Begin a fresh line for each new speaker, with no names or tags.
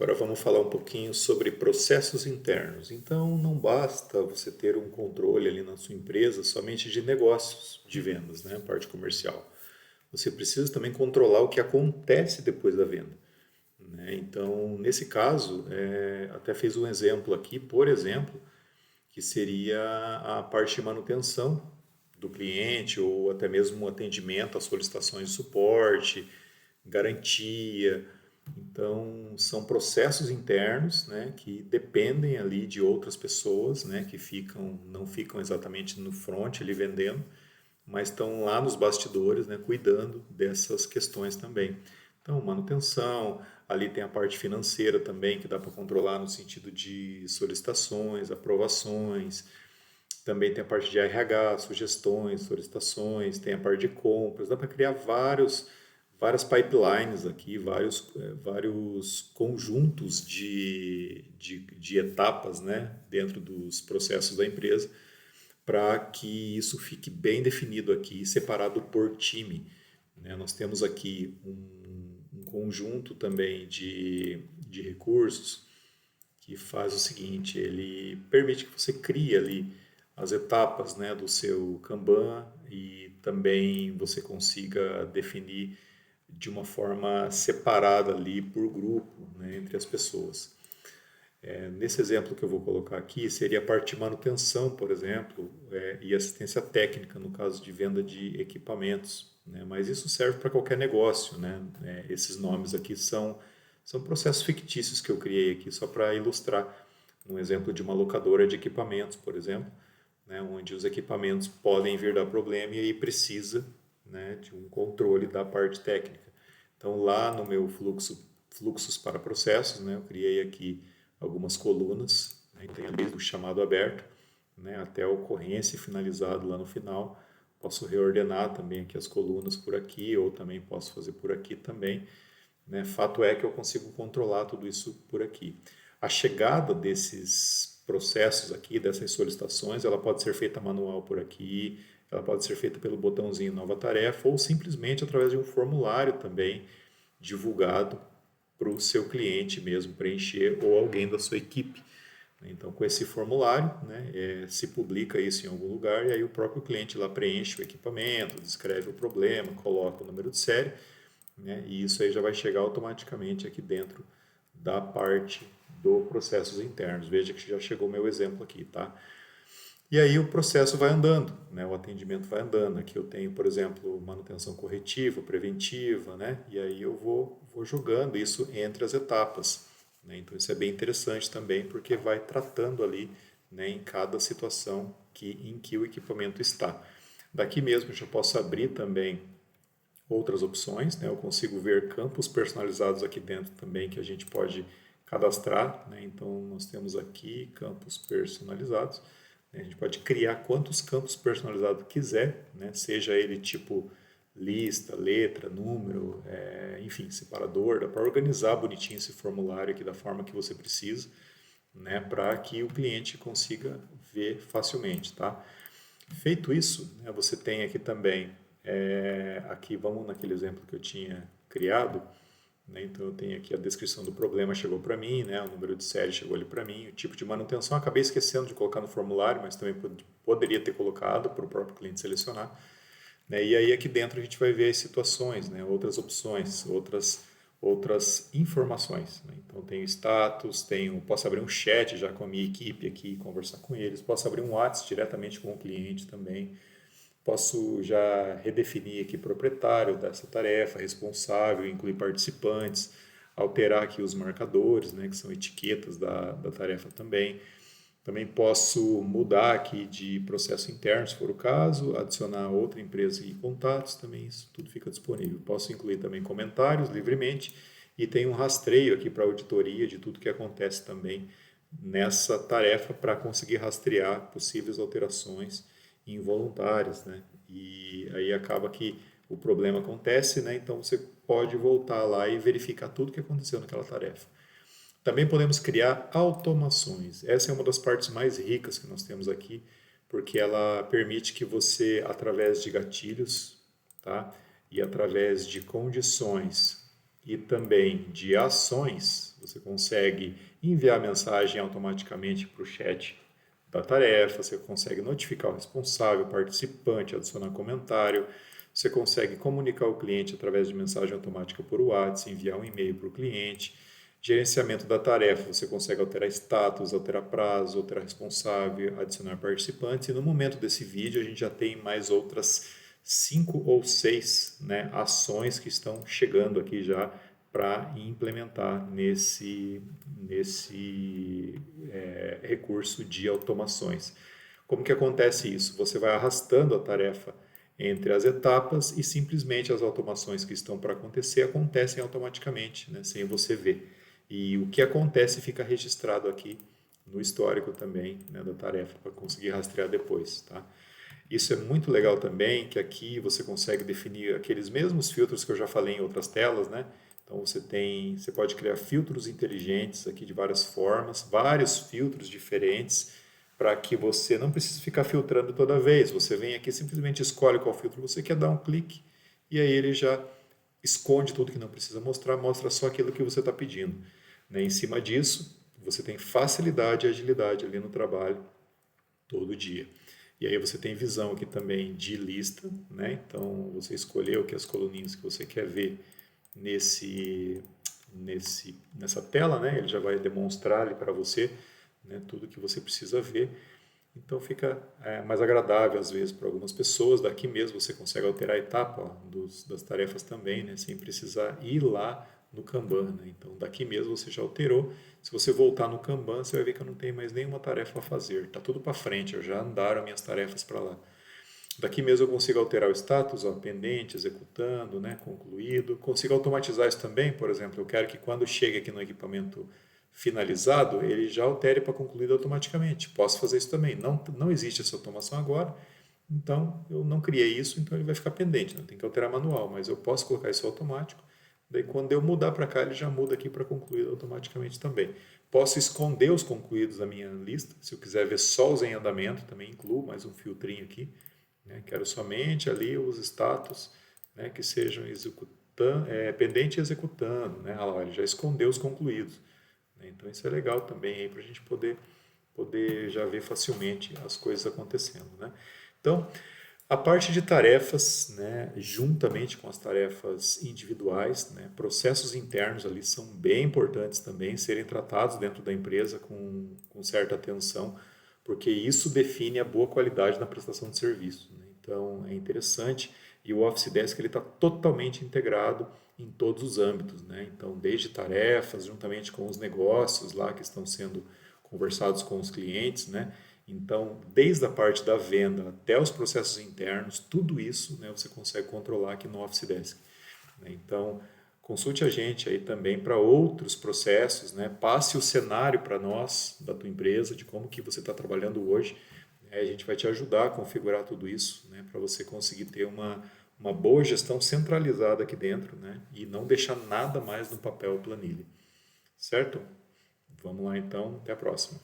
Agora vamos falar um pouquinho sobre processos internos. Então, não basta você ter um controle ali na sua empresa somente de negócios, de vendas, né? Parte comercial. Você precisa também controlar o que acontece depois da venda, né? Então, nesse caso, até fiz um exemplo aqui, por exemplo, que seria a parte de manutenção do cliente ou até mesmo o atendimento às solicitações de suporte, garantia. Então, são processos internos, né, que dependem ali de outras pessoas, né, que não ficam exatamente no front ali vendendo, mas estão lá nos bastidores, né, cuidando dessas questões também. Então, manutenção, ali tem a parte financeira também, que dá para controlar no sentido de solicitações, aprovações, também tem a parte de RH, sugestões, solicitações, tem a parte de compras, dá para criar várias pipelines aqui, vários conjuntos de etapas, né, dentro dos processos da empresa, para que isso fique bem definido aqui, separado por time, né? Nós temos aqui um conjunto também de recursos que faz o seguinte, ele permite que você crie ali as etapas, né, do seu Kanban e também você consiga definir de uma forma separada ali por grupo, né, entre as pessoas. Nesse exemplo que eu vou colocar aqui, seria a parte de manutenção, por exemplo, e assistência técnica, no caso de venda de equipamentos, né? Mas isso serve para qualquer negócio, né? Esses nomes aqui são processos fictícios que eu criei aqui só para ilustrar um exemplo de uma locadora de equipamentos, por exemplo, né? Onde os equipamentos podem vir dar problema e aí precisa, né, de um controle da parte técnica. Então, lá no meu fluxos para processos, né, eu criei aqui algumas colunas, né, tem ali o chamado aberto, né, até a ocorrência finalizado lá no final. Posso reordenar também aqui as colunas por aqui, ou também posso fazer por aqui também, né? Fato é que eu consigo controlar tudo isso por aqui. A chegada desses processos aqui, dessas solicitações, ela pode ser feita manual por aqui, ela pode ser feita pelo botãozinho Nova Tarefa ou simplesmente através de um formulário também divulgado para o seu cliente mesmo preencher ou alguém da sua equipe. Então, com esse formulário, né, se publica isso em algum lugar e aí o próprio cliente lá preenche o equipamento, descreve o problema, coloca o número de série, né, e isso aí já vai chegar automaticamente aqui dentro da parte do processos internos. Veja que já chegou o meu exemplo aqui, tá? E aí o processo vai andando, né? O atendimento vai andando. Aqui eu tenho, por exemplo, manutenção corretiva, preventiva, né? E aí eu vou jogando isso entre as etapas, né? Então isso é bem interessante também, porque vai tratando ali, né, em cada situação em que o equipamento está. Daqui mesmo eu já posso abrir também outras opções, né? Eu consigo ver campos personalizados aqui dentro também que a gente pode cadastrar, né? Então nós temos aqui campos personalizados, né? A gente pode criar quantos campos personalizados quiser, né? Seja ele tipo lista, letra, número, enfim, separador, dá para organizar bonitinho esse formulário aqui da forma que você precisa, né? Para que o cliente consiga ver facilmente, tá? Feito isso, né, você tem aqui também, aqui vamos naquele exemplo que eu tinha criado, né, então eu tenho aqui a descrição do problema chegou para mim, né, o número de série chegou ali para mim, o tipo de manutenção eu acabei esquecendo de colocar no formulário, mas também poderia ter colocado para o próprio cliente selecionar, né, e aí aqui dentro a gente vai ver as situações, né, outras opções, outras informações, né? Então tenho status, posso abrir um chat já com a minha equipe aqui e conversar com eles, posso abrir um WhatsApp diretamente com o cliente também, posso já redefinir aqui proprietário dessa tarefa, responsável, incluir participantes, alterar aqui os marcadores, né, que são etiquetas da tarefa também. Também posso mudar aqui de processo interno, se for o caso, adicionar outra empresa e contatos, também isso tudo fica disponível. Posso incluir também comentários livremente e tem um rastreio aqui para auditoria de tudo que acontece também nessa tarefa para conseguir rastrear possíveis alterações involuntárias, né? E aí acaba que o problema acontece, né? Então você pode voltar lá e verificar tudo que aconteceu naquela tarefa. Também podemos criar automações. Essa é uma das partes mais ricas que nós temos aqui, porque ela permite que você, através de gatilhos, tá? E através de condições e também de ações, você consegue enviar mensagem automaticamente para o chat da tarefa, você consegue notificar o responsável, o participante, adicionar comentário, você consegue comunicar o cliente através de mensagem automática por WhatsApp, enviar um e-mail para o cliente, gerenciamento da tarefa, você consegue alterar status, alterar prazo, alterar responsável, adicionar participantes, e no momento desse vídeo a gente já tem mais outras 5 ou 6, né, ações que estão chegando aqui já para implementar nesse recurso de automações. Como que acontece isso? Você vai arrastando a tarefa entre as etapas e simplesmente as automações que estão para acontecer acontecem automaticamente, né, sem você ver. E o que acontece fica registrado aqui no histórico também, né, da tarefa para conseguir rastrear depois, tá? Isso é muito legal também, que aqui você consegue definir aqueles mesmos filtros que eu já falei em outras telas, né? Então você pode criar filtros inteligentes aqui de várias formas, vários filtros diferentes, para que você não precise ficar filtrando toda vez. Você vem aqui, simplesmente escolhe qual filtro você quer, dar um clique, e aí ele já esconde tudo que não precisa mostrar, mostra só aquilo que você está pedindo, né? Em cima disso, você tem facilidade e agilidade ali no trabalho todo dia. E aí você tem visão aqui também de lista, né? Então você escolheu que as coluninhas que você quer ver nessa tela, né? Ele já vai demonstrar ali para você, né, tudo que você precisa ver. Então fica mais agradável às vezes para algumas pessoas. Daqui mesmo você consegue alterar a etapa, ó, das tarefas também, né, sem precisar ir lá no Kanban, né? Então daqui mesmo você já alterou. Se você voltar no Kanban, você vai ver que eu não tenho mais nenhuma tarefa a fazer. Está tudo para frente, eu já andaram minhas tarefas para lá. Daqui mesmo eu consigo alterar o status, ó, pendente, executando, né, concluído. Consigo automatizar isso também, por exemplo, eu quero que quando chegue aqui no equipamento finalizado, ele já altere para concluído automaticamente. Posso fazer isso também. Não existe essa automação agora, então eu não criei isso, então ele vai ficar pendente, não tem que alterar manual, mas eu posso colocar isso automático. Daí quando eu mudar para cá, ele já muda aqui para concluído automaticamente também. Posso esconder os concluídos da minha lista, se eu quiser ver só os em andamento, também incluo mais um filtrinho aqui, né? Quero somente ali os status, né, que sejam pendente e executando, né? Olha lá, ele já escondeu os concluídos, né? Então isso é legal também para a gente poder já ver facilmente as coisas acontecendo, né? Então, a parte de tarefas, né, juntamente com as tarefas individuais, né, processos internos ali são bem importantes também serem tratados dentro da empresa com certa atenção, porque isso define a boa qualidade na prestação de serviço, né? Então é interessante, e o Office Desk ele está totalmente integrado em todos os âmbitos, né? Então desde tarefas, juntamente com os negócios lá que estão sendo conversados com os clientes, né? Então, desde a parte da venda até os processos internos, tudo isso, né, você consegue controlar aqui no Office Desk, né? Então, consulte a gente aí também para outros processos, né? Passe o cenário para nós, da tua empresa, de como que você está trabalhando hoje, né? A gente vai te ajudar a configurar tudo isso, né, para você conseguir ter uma boa gestão centralizada aqui dentro, né, e não deixar nada mais no papel ou planilha. Certo? Vamos lá então, até a próxima.